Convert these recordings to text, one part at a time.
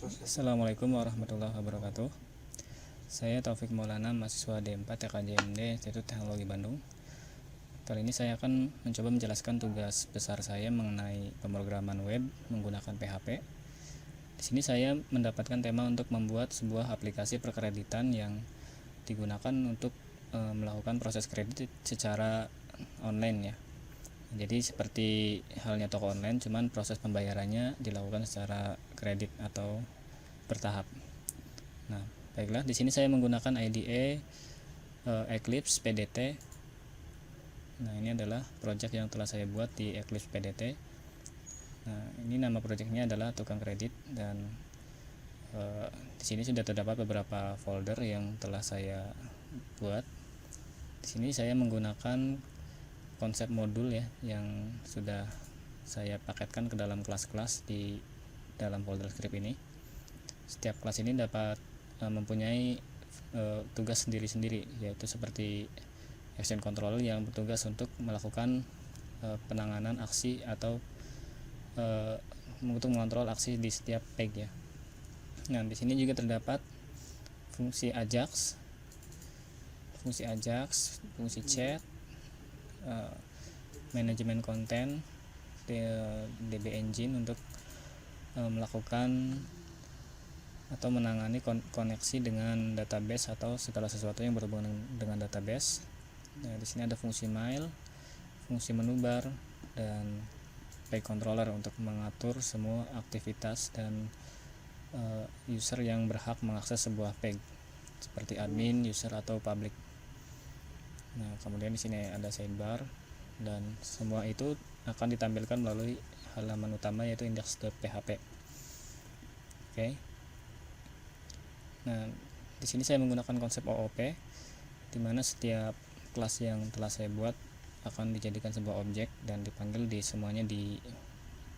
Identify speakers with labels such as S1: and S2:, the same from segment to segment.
S1: Assalamualaikum warahmatullahi wabarakatuh. Saya Taufik Maulana, mahasiswa D4 TKJMD Institut Teknologi Bandung. Kali ini saya akan mencoba menjelaskan tugas besar saya mengenai pemrograman web menggunakan PHP. Di sini saya mendapatkan tema untuk membuat sebuah aplikasi perkreditan yang digunakan untuk melakukan proses kredit secara online ya. Jadi seperti halnya toko online, cuman proses pembayarannya dilakukan secara kredit atau bertahap. Nah, baiklah, di sini saya menggunakan IDE Eclipse PDT. Nah, ini adalah project yang telah saya buat di Eclipse PDT. Nah, ini nama projectnya adalah tukang kredit, dan di sini sudah terdapat beberapa folder yang telah saya buat. Di sini saya menggunakan konsep modul ya yang sudah saya paketkan ke dalam kelas-kelas di dalam folder script ini. Setiap kelas ini dapat mempunyai tugas sendiri-sendiri, yaitu seperti action controller yang bertugas untuk melakukan penanganan aksi atau untuk mengontrol aksi di setiap page ya. Nah, di sini juga terdapat fungsi Ajax, fungsi chat, manajemen konten, DB Engine untuk melakukan atau menangani koneksi dengan database atau segala sesuatu yang berhubungan dengan database. Nah, di sini ada fungsi mail, fungsi menu bar, dan page controller untuk mengatur semua aktivitas dan user yang berhak mengakses sebuah page seperti admin, user, atau public. Nah, kemudian di sini ada sidebar, dan semua itu akan ditampilkan melalui halaman utama yaitu index.php. Oke. Nah, di sini saya menggunakan konsep OOP, di mana setiap kelas yang telah saya buat akan dijadikan sebuah objek dan dipanggil di semuanya di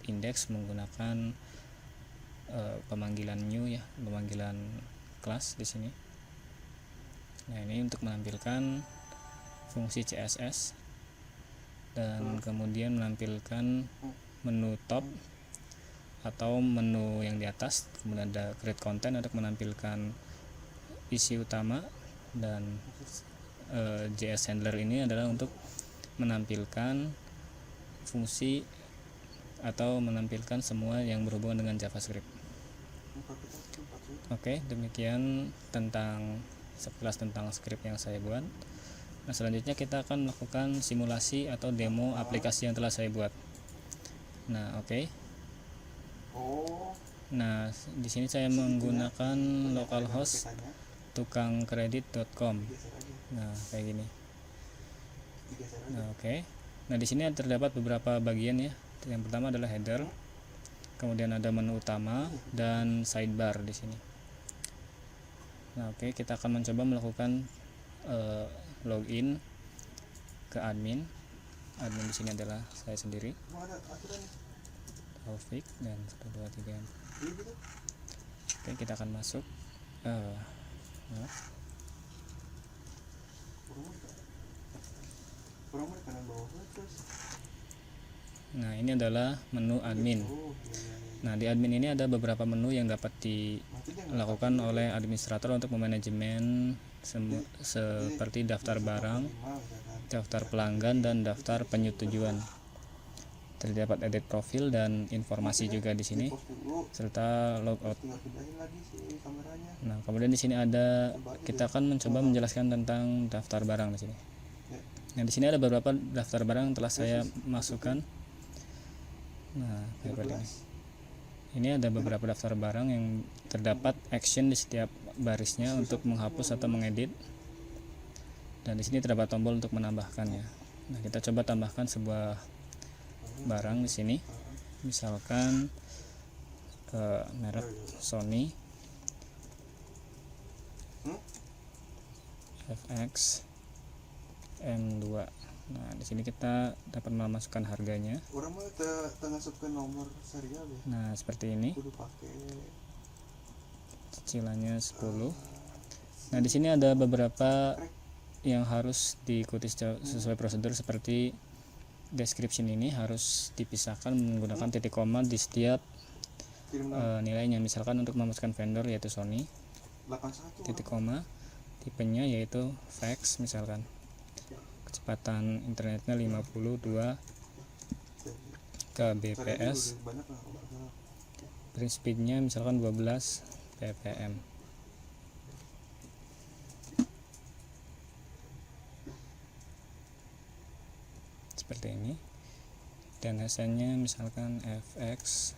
S1: index menggunakan pemanggilan new ya, pemanggilan kelas di sini. Nah, ini untuk menampilkan fungsi CSS, dan kemudian menampilkan menu top atau menu yang di atas. Kemudian ada create content untuk menampilkan isi utama, dan JS handler ini adalah untuk menampilkan fungsi atau menampilkan semua yang berhubungan dengan JavaScript. Oke, demikian tentang sekilas tentang script yang saya buat. Nah, selanjutnya kita akan melakukan simulasi atau demo aplikasi yang telah saya buat. Nah, oke. Nah, di sini saya menggunakan localhost tukangkredit.com. Nah, kayak gini. Nah, oke. Nah, di sini terdapat beberapa bagian ya. Yang pertama adalah header, kemudian ada menu utama dan sidebar di sini. Nah, oke, kita akan mencoba melakukan login ke admin. Admin di sini adalah saya sendiri, Taufik, dan 1 2 3. Oke, kita akan masuk. Nah, ini adalah menu admin. Nah, di admin ini ada beberapa menu yang dapat dilakukan oleh administrator untuk memanajemen seperti daftar barang, daftar pelanggan, dan daftar penyetujuan. Terdapat edit profil dan informasi juga di sini, serta logout. Nah, kemudian di sini kita akan mencoba menjelaskan tentang daftar barang di sini. Nah, di sini ada beberapa daftar barang yang telah saya masukkan. Nah, seperti ini. Ini ada beberapa daftar barang yang terdapat action di setiap barisnya untuk menghapus atau mengedit. Dan di sini terdapat tombol untuk menambahkannya. Nah, kita coba tambahkan sebuah barang di sini. Misalkan merek Sony FX M2. Nah, di sini kita dapat memasukkan harganya. Nah, seperti ini. Cicilannya 10. Nah, di sini ada beberapa yang harus diikuti sesuai prosedur, seperti description ini harus dipisahkan menggunakan titik koma di setiap nilainya. Misalkan untuk memasukkan vendor yaitu Sony, titik koma, tipenya yaitu fax misalkan, kecepatan internetnya 52 kbps, print speednya misalkan 12 ppm. Seperti ini. Dan hasilnya misalkan fx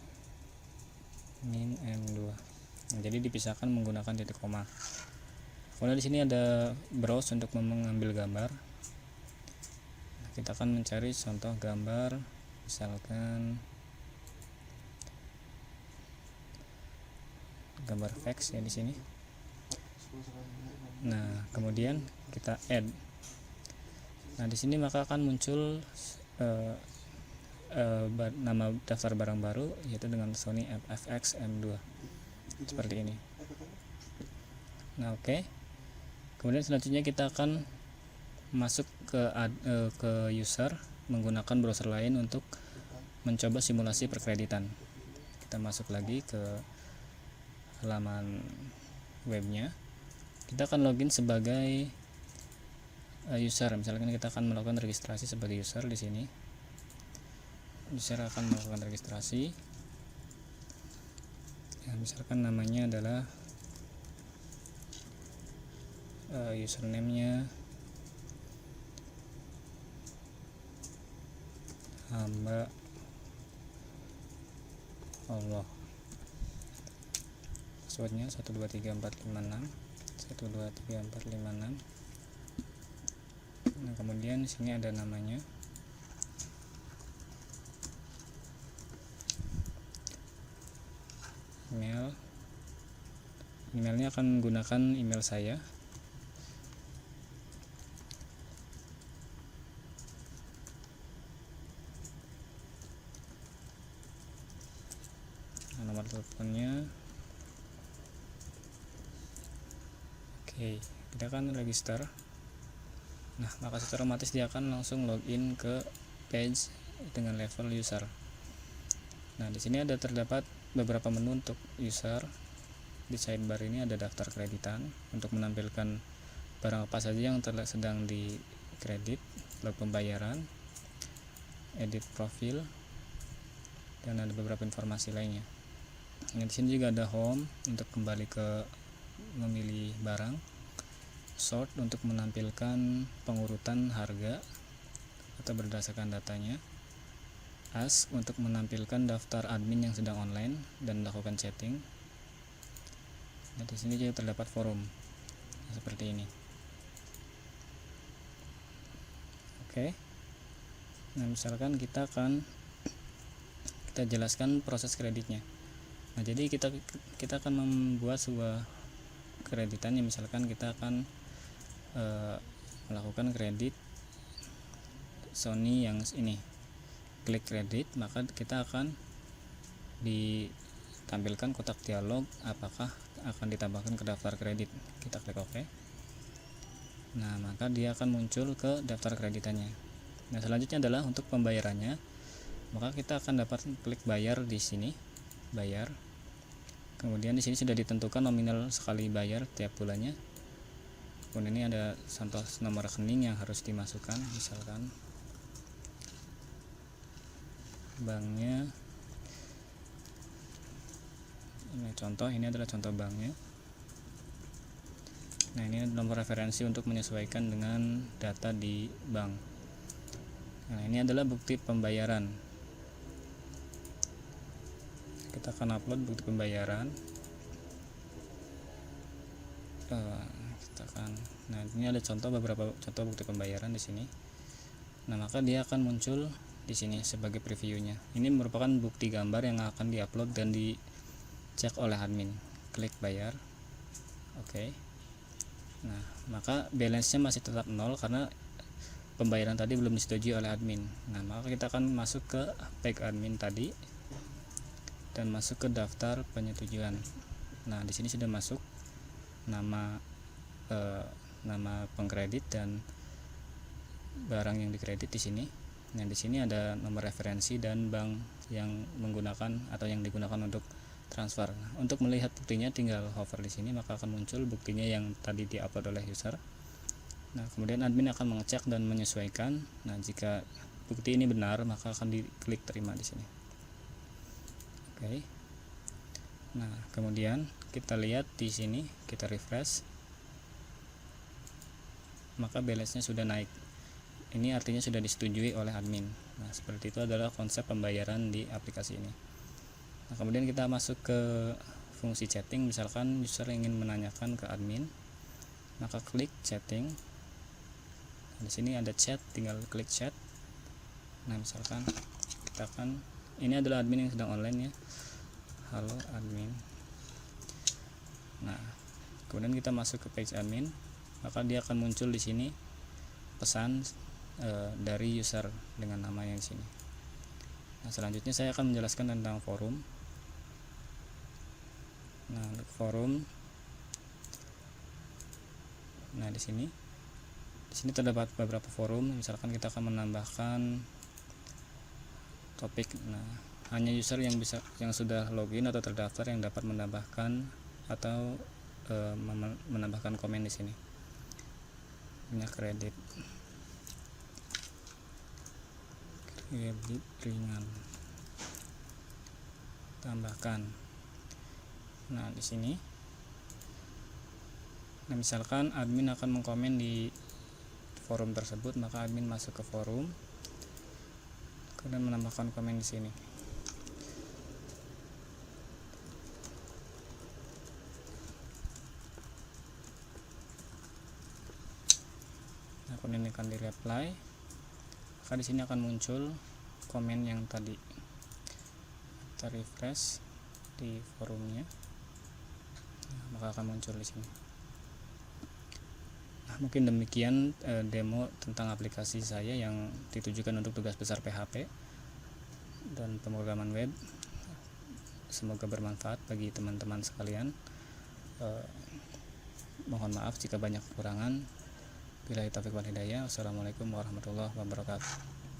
S1: min m2. Nah, jadi dipisahkan menggunakan titik koma. Kemudian di sini ada browse untuk mengambil gambar. Nah, kita akan mencari contoh gambar, misalkan gambar fax ya di sini. Nah, kemudian kita add. Nah, di sini maka akan muncul nama daftar barang baru yaitu dengan Sony FX M2 seperti ini. Nah, oke. Kemudian selanjutnya kita akan masuk ke user menggunakan browser lain untuk mencoba simulasi perkreditan. Kita masuk lagi ke halaman webnya. Kita akan login sebagai user. Misalkan kita akan melakukan registrasi sebagai user di sini. User akan melakukan registrasi. Ya, misalkan namanya adalah username-nya hamba Allah. Passwordnya 123456 123456. Nah, kemudian di sini ada namanya. Emailnya akan menggunakan email saya. Nah, nomor teleponnya. Oke, kita akan register. Nah, maka secara otomatis dia akan langsung login ke page dengan level user. Nah, di sini ada terdapat beberapa menu untuk user. Di sidebar ini ada daftar kreditan untuk menampilkan barang apa saja yang sedang dikredit, log pembayaran, edit profil, dan ada beberapa informasi lainnya. Nah, di sini juga ada home untuk kembali ke memilih barang, sort untuk menampilkan pengurutan harga atau berdasarkan datanya, ask untuk menampilkan daftar admin yang sedang online dan melakukan chatting. Nah, di sini juga terdapat forum seperti ini. Oke. Nah, misalkan kita jelaskan proses kreditnya. Nah, jadi kita akan membuat sebuah kreditan yang misalkan kita akan melakukan kredit Sony yang ini. Klik kredit, maka kita akan ditampilkan kotak dialog apakah akan ditambahkan ke daftar kredit. Kita klik OK. Nah, maka dia akan muncul ke daftar kreditannya. Nah, selanjutnya adalah untuk pembayarannya. Maka kita akan dapat klik bayar di sini, bayar. Kemudian di sini sudah ditentukan nominal sekali bayar tiap bulannya. Kemudian ini ada contoh nomor rekening yang harus dimasukkan, misalkan banknya. Ini adalah contoh banknya. Nah, ini nomor referensi untuk menyesuaikan dengan data di bank. Nah, ini adalah bukti pembayaran. Kita akan upload bukti pembayaran. Nah, ini ada beberapa contoh bukti pembayaran di sini. Nah, maka dia akan muncul di sini sebagai previewnya. Ini merupakan bukti gambar yang akan diupload dan dicek oleh admin. Klik bayar. Oke. Nah, maka balance-nya masih tetap 0 karena pembayaran tadi belum disetujui oleh admin. Nah, maka kita akan masuk ke page admin tadi dan masuk ke daftar penyetujuan. Nah, di sini sudah masuk nama pengkredit dan barang yang dikredit di sini. Nah, di sini ada nomor referensi dan bank yang menggunakan atau yang digunakan untuk transfer. Nah, untuk melihat buktinya tinggal hover di sini, maka akan muncul buktinya yang tadi diupload oleh user. Nah, kemudian admin akan mengecek dan menyesuaikan. Nah, jika bukti ini benar, maka akan diklik terima di sini. Oke. Nah, kemudian kita lihat di sini, kita refresh, maka balance-nya sudah naik. Ini artinya sudah disetujui oleh admin. Nah, seperti itu adalah konsep pembayaran di aplikasi ini. Nah, kemudian kita masuk ke fungsi chatting. Misalkan user ingin menanyakan ke admin, maka klik chatting. Nah, di sini ada chat, tinggal klik chat. Nah, misalkan kita akan, ini adalah admin yang sedang online ya. Halo admin. Nah, kemudian kita masuk ke page admin, maka dia akan muncul di sini pesan dari user dengan nama yang di sini. Nah, selanjutnya saya akan menjelaskan tentang forum. Nah, untuk forum, nah di sini terdapat beberapa forum. Misalkan kita akan menambahkan topik. Nah, hanya user yang sudah login atau terdaftar yang dapat menambahkan atau menambahkan komen di sini. Punya kredit ringan, tambahkan. Nah, di sini, nah misalkan admin akan mengkomen di forum tersebut, maka admin masuk ke forum, kemudian menambahkan komen di sini. Nah, kemudian akan di reply, maka di sini akan muncul komen yang tadi. Kita refresh di forumnya, nah, maka akan muncul di sini. Nah, mungkin demikian demo tentang aplikasi saya yang ditujukan untuk tugas besar PHP dan pemrograman web. Semoga bermanfaat bagi teman-teman sekalian. Mohon maaf jika banyak kekurangan. Billahi taufiq wal hidayah. Wassalamualaikum warahmatullahi wabarakatuh.